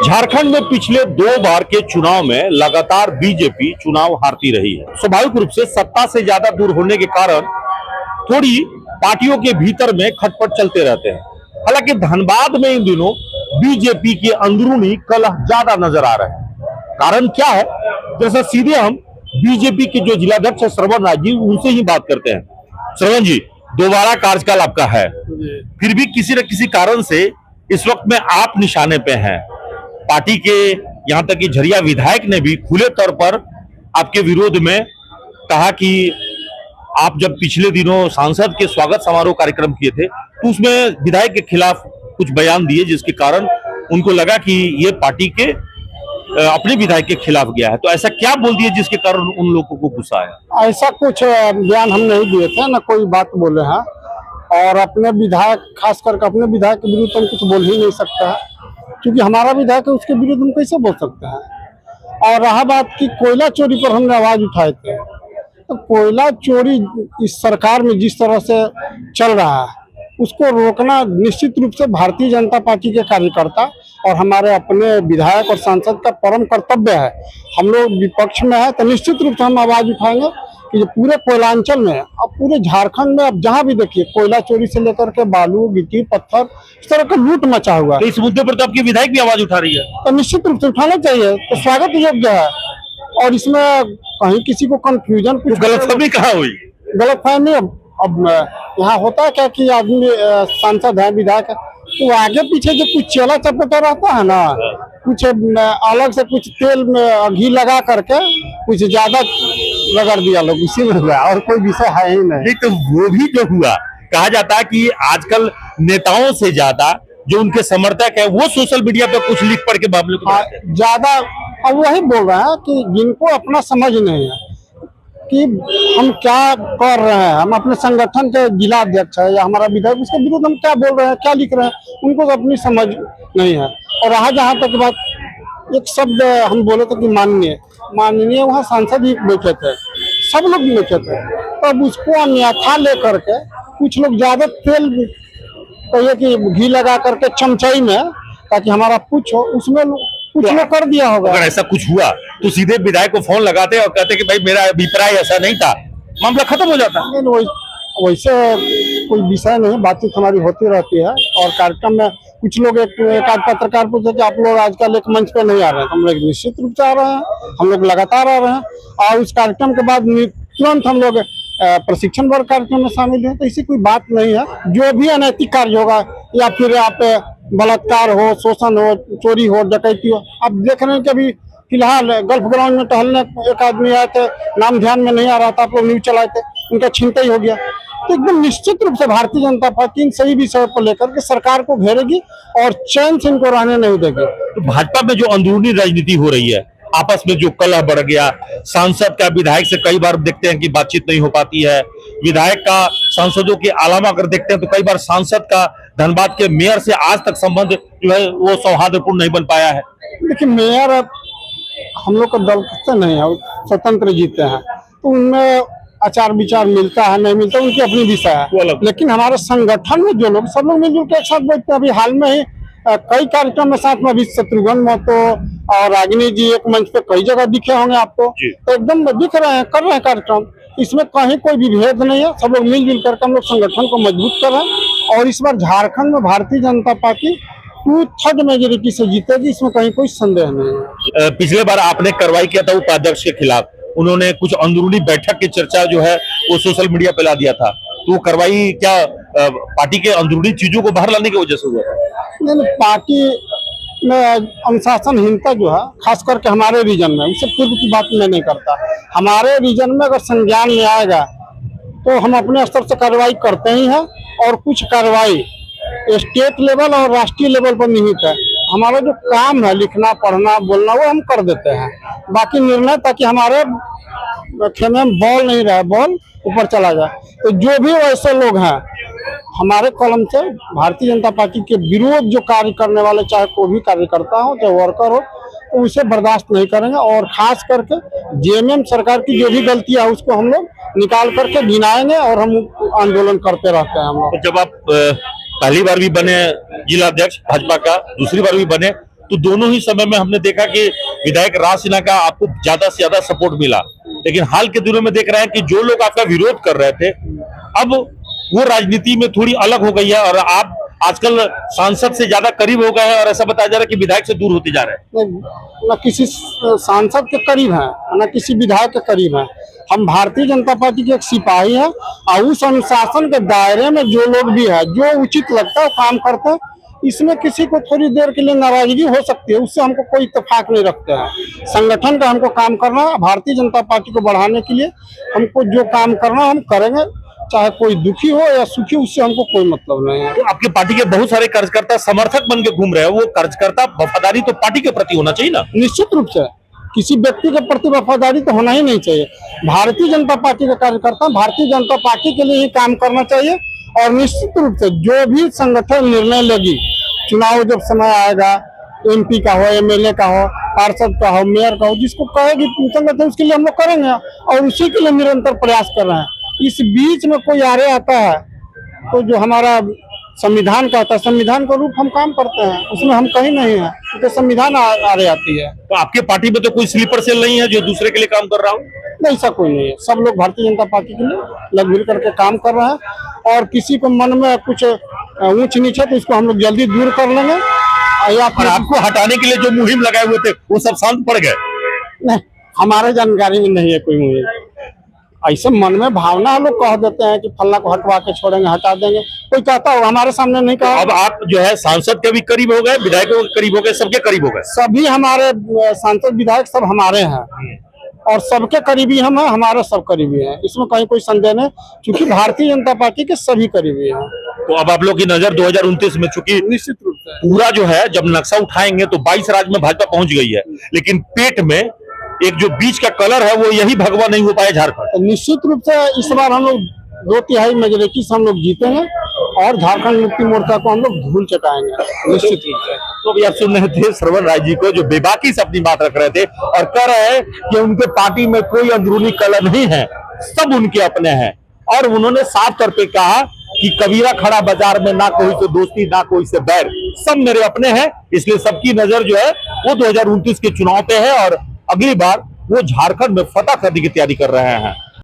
झारखंड में पिछले 2 बार के चुनाव में लगातार बीजेपी चुनाव हारती रही है। स्वाभाविक रूप से सत्ता से ज्यादा दूर होने के कारण थोड़ी पार्टियों के भीतर में खटपट चलते रहते हैं। हालांकि धनबाद में इन दिनों बीजेपी के अंदरूनी कलह ज्यादा नजर आ रहे हैं। कारण क्या है, जैसा सीधे हम बीजेपी के जो जिलाध्यक्ष है श्रवण राज जी, उनसे ही बात करते हैं। श्रवण जी, दोबारा कार्यकाल आपका है, फिर भी किसी न किसी कारण से इस वक्त में आप निशाने पे हैं। पार्टी के यहां तक कि झरिया विधायक ने भी खुले तौर पर आपके विरोध में कहा कि आप जब पिछले दिनों सांसद के स्वागत समारोह कार्यक्रम किए थे तो उसमें विधायक के खिलाफ कुछ बयान दिए, जिसके कारण उनको लगा कि ये पार्टी के अपने विधायक के खिलाफ गया है। तो ऐसा क्या बोल दिए जिसके कारण उन लोगों को गुस्सा आया? ऐसा कुछ बयान हम नहीं दिए थे, ना कोई बात बोले हैं। और अपने विधायक, खास करके अपने विधायक के विरुद्ध हम कुछ बोल ही नहीं सकते हैं, क्योंकि हमारा विधायक है, उसके विरुद्ध हम कैसे बोल सकते हैं। और रहा बात कि कोयला चोरी पर हमने आवाज उठाए थे, तो कोयला चोरी इस सरकार में जिस तरह से चल रहा है उसको रोकना निश्चित रूप से भारतीय जनता पार्टी के कार्यकर्ता और हमारे अपने विधायक और सांसद का परम कर्तव्य है। हम लोग विपक्ष में है तो निश्चित रूप से हम आवाज उठाएंगे कि पूरे कोयलांचल में, अब पूरे झारखंड में, अब जहां भी देखिए कोयला चोरी से लेकर के बालू, गिट्टी, पत्थर, इस तरह का लूट मचा हुआ है। तो इस मुद्दे पर तो आपकी विधायक भी आवाज उठा रही है, तो निश्चित रूप से उठाना चाहिए, तो स्वागत योग्य है। और इसमें कहीं किसी को कंफ्यूजन, कुछ गलतफहमी कहाँ हुई? गलतफहमी अब यहाँ होता है क्या कि आदमी सांसद है, विधायक है, तो आगे पीछे जो कुछ चेला चपेटा रहता है ना, कुछ अलग से कुछ तेल में घी लगा करके कुछ ज्यादा रगड़ दिया लोग, इसी में हुआ, और कोई विषय है ही नहीं। तो वो भी जो हुआ, कहा जाता है कि आजकल नेताओं से ज्यादा जो उनके समर्थक है वो सोशल मीडिया पे कुछ लिख पढ़ के मामले को ज्यादा, अब वही बोल रहे हैं कि जिनको अपना समझ नहीं है कि हम क्या कर रहे हैं, हम अपने संगठन के जिला अध्यक्ष है या हमारा विधायक, उसके विरुद्ध हम क्या बोल रहे हैं, क्या लिख रहे हैं, उनको तो अपनी समझ नहीं है। और रहा जहाँ तक बात, एक शब्द हम बोले थे कि माननीय वहाँ सांसद ही बैठे थे, सब लोग बैठे थे, तब उसको अन्यथा लेकर के कुछ लोग ज्यादा तेल कहिए कि घी लगा करके चमचाई में, ताकि हमारा कुछ हो, उसमें कुछ लोग कर दिया होगा। अगर ऐसा कुछ हुआ तो सीधे विधायक को फोन लगाते और कहते कि भाई मेरा अभिप्राय ऐसा नहीं था, मामला खत्म हो जाता। वैसे कोई विषय नहीं, बातचीत हमारी होती रहती है। और कार्यक्रम में कुछ लोग, एक आध पत्रकार पूछे कि आप लोग आजकल एक मंच पे नहीं आ रहे हैं, हम लोग निश्चित रूप से आ रहे हैं, हम लोग लगातार आ रहे हैं। और उस कार्यक्रम के बाद तुरंत हम लोग प्रशिक्षण वर्ग कार्यक्रम में शामिल हुए, तो ऐसी कोई बात नहीं है। जो भी अनैतिक कार्य होगा या फिर आप बलात्कार हो, शोषण हो, चोरी हो, डकैती हो, आप देख रहे हैं कि अभी फिलहाल गल्फ ग्राउंड में टहलने एक आदमी आए थे, नाम ध्यान में नहीं आ रहा था, आप लोग न्यूज चलाए थे, उनका छिनतई हो गया। तो एकदम निश्चित रूप से भारतीय जनता पार्टी इन सही विषयों को लेकर के सरकार को घेरेगी और चैन से इनको रहने नहीं देगी। तो भाजपा में जो अंदरूनी राजनीति हो रही है, आपस में जो कलह बढ़ गया, सांसद का विधायक से कई बार देखते हैं कि बातचीत नहीं हो पाती है, विधायक का सांसदों के अलावा अगर देखते हैं तो कई बार सांसद का धनबाद के मेयर से आज तक संबंध जो है वो सौहार्दपूर्ण नहीं बन पाया है। देखिए, मेयर हम लोग का दल से नहीं है, स्वतंत्र जीते हैं, तो उनमें आचार विचार मिलता है नहीं मिलता, उनकी अपनी विषय है। लेकिन हमारे संगठन में जो लोग, सब लोग मिलजुल के एक साथ बैठते हैं। अभी हाल में ही कई कार्यक्रम में साथ में, अभी शत्रुघ्न महतो और रागिनी जी एक मंच पे कई जगह दिखे होंगे आपको, तो एकदम दिख रहे हैं, कर रहे हैं कार्यक्रम। इसमें कहीं कोई भी भेद नहीं है, सब लोग मिलजुल करके हम लोग संगठन को मजबूत कर रहे हैं। और इस बार झारखंड में भारतीय जनता पार्टी 2/3 मेजोरिटी से जीतेगी, इसमें कहीं कोई संदेह नहीं है। पिछले बार आपने कार्रवाई किया था उपाध्यक्ष के खिलाफ, उन्होंने कुछ अंदरूनी बैठक की चर्चा जो है वो सोशल मीडिया पे ला दिया था, तो वो कार्रवाई क्या पार्टी के अंदरूनी चीजों को बाहर लाने की वजह से हुआ था? नहीं, पार्टी में अनुशासनहीनता जो है, खास करके हमारे रीजन में, उससे पूर्व की बात मैं नहीं करता। हमारे रीजन में अगर संज्ञान में आएगा तो हम अपने स्तर से कार्रवाई करते ही हैं। और कुछ कार्रवाई स्टेट लेवल और राष्ट्रीय लेवल पर निहित है। हमारा जो काम है, लिखना, पढ़ना, बोलना, वो हम कर देते हैं। बाकी निर्णय, ताकि हमारे खेमे में बॉल नहीं रहे, बॉल ऊपर चला जाए। तो जो भी ऐसे लोग हैं, हमारे कलम से भारतीय जनता पार्टी के विरोध जो कार्य करने वाले, चाहे कोई भी कार्यकर्ता हो, चाहे वर्कर हो, तो उसे बर्दाश्त नहीं करेंगे। और खास करके जेएमएम सरकार की जो भी गलतियां है उसको हम लोग निकाल करके गिनाएंगे और हम आंदोलन करते रहते हैं। हम लोग जब आप पहली बार भी बने जिला अध्यक्ष भाजपा का, दूसरी बार भी बने, तो दोनों ही समय में हमने देखा कि विधायक राज सिन्हा का आपको ज्यादा से ज्यादा सपोर्ट मिला, लेकिन हाल के दिनों में देख रहे हैं कि जो लोग आपका विरोध कर रहे थे अब वो राजनीति में थोड़ी अलग हो गई है और आप आजकल सांसद से ज्यादा करीब हो गए हैं और ऐसा बताया जा रहा है कि विधायक से दूर होते जा रहे हैं। न किसी सांसद के करीब हैं न किसी विधायक के करीब हैं। हम भारतीय जनता पार्टी के एक सिपाही हैं और उस अनुशासन के दायरे में जो लोग भी है जो उचित लगता है काम करते हैं। इसमें किसी को थोड़ी देर के लिए नाराजगी हो सकती है, उससे हमको कोई इत्तेफाक नहीं रखते हैं। संगठन का हमको काम करना है, भारतीय जनता पार्टी को बढ़ाने के लिए हमको जो काम करना हम करेंगे, चाहे कोई दुखी हो या सुखी, उससे हमको कोई मतलब नहीं है। तो आपके पार्टी के बहुत सारे कार्यकर्ता समर्थक बन के घूम रहे हैं, वो कार्यकर्ता वफादारी तो पार्टी के प्रति होना चाहिए ना। निश्चित रूप से किसी व्यक्ति के प्रति वफादारी तो होना ही नहीं चाहिए। भारतीय जनता पार्टी का कार्यकर्ता भारतीय जनता पार्टी के लिए ही काम करना चाहिए और निश्चित रूप से जो भी संगठन निर्णय लेगी, चुनाव जब समय आएगा, MP का हो, MLA का हो, पार्षद का हो, मेयर का हो, जिसको कहेगी संगठन उसके लिए हम लोग करेंगे और उसी के लिए निरंतर प्रयास कर रहे हैं। इस बीच में कोई आरे आता है तो जो हमारा संविधान कहता है, संविधान का रूप हम काम करते हैं, उसमें हम कहीं नहीं है क्योंकि संविधान आरे आती है। तो आपके पार्टी में तो कोई स्लीपर सेल नहीं है जो दूसरे के लिए काम कर रहा हो? नहीं, ऐसा कोई नहीं है। सब लोग भारतीय जनता पार्टी के लिए लग मिल करके काम कर रहे हैं और किसी को मन में कुछ ऊंच नीच है तो इसको हम लोग जल्दी दूर कर लेंगे। या फिर आपको हटाने के लिए जो मुहिम लगाए हुए थे वो सब शांत पड़ गए? नहीं, हमारे जानकारी में नहीं है कोई मुहिम। ऐसे मन में भावना लोग कह देते हैं कि फलना को हटवा के छोड़ेंगे, हटा देंगे, कोई कहता हो, हमारे सामने नहीं कहा। अब आप जो है सांसद के भी करीब हो गए, विधायकों के करीब हो गए, सबके करीब हो गए। सभी हमारे सांसद विधायक सब हमारे हैं और सबके करीबी हम हैं, हमारे सब करीबी हैं, इसमें कहीं कोई संदेह नहीं, क्योंकि भारतीय जनता पार्टी के सभी करीबी हैं। तो अब आप लोग की नजर 2029 में, चूंकि निश्चित रूप से पूरा जो है जब नक्शा उठाएंगे तो 22 राज्य में भाजपा पहुंच गई है, लेकिन पेट में एक जो बीच का कलर है वो यही भगवा नहीं हो पाया झारखंड। निश्चित रूप से इस बार हम लोग 2/3 मेजोरिटी से हम लोग जीतेंगे और झारखंड मुक्ति मोर्चा को हम लोग धूल चटाएंगे निश्चित रूप से। तो अभी आप सुन रहे थे श्रवण राय जी को, जो बेबाकी से अपनी बात रख रहे थे और कह रहे हैं कि उनके पार्टी में कोई अंदरूनी कलह नहीं है, सब उनके अपने हैं। और उन्होंने साफ तौर पे कहा कि कबीरा खड़ा बाजार में ना कोई से दोस्ती ना कोई से बैर, सब मेरे अपने हैं, इसलिए सबकी नजर जो है वो 2029 के चुनाव पे है और अगली बार वो झारखंड में फतह करने की तैयारी कर रहे हैं।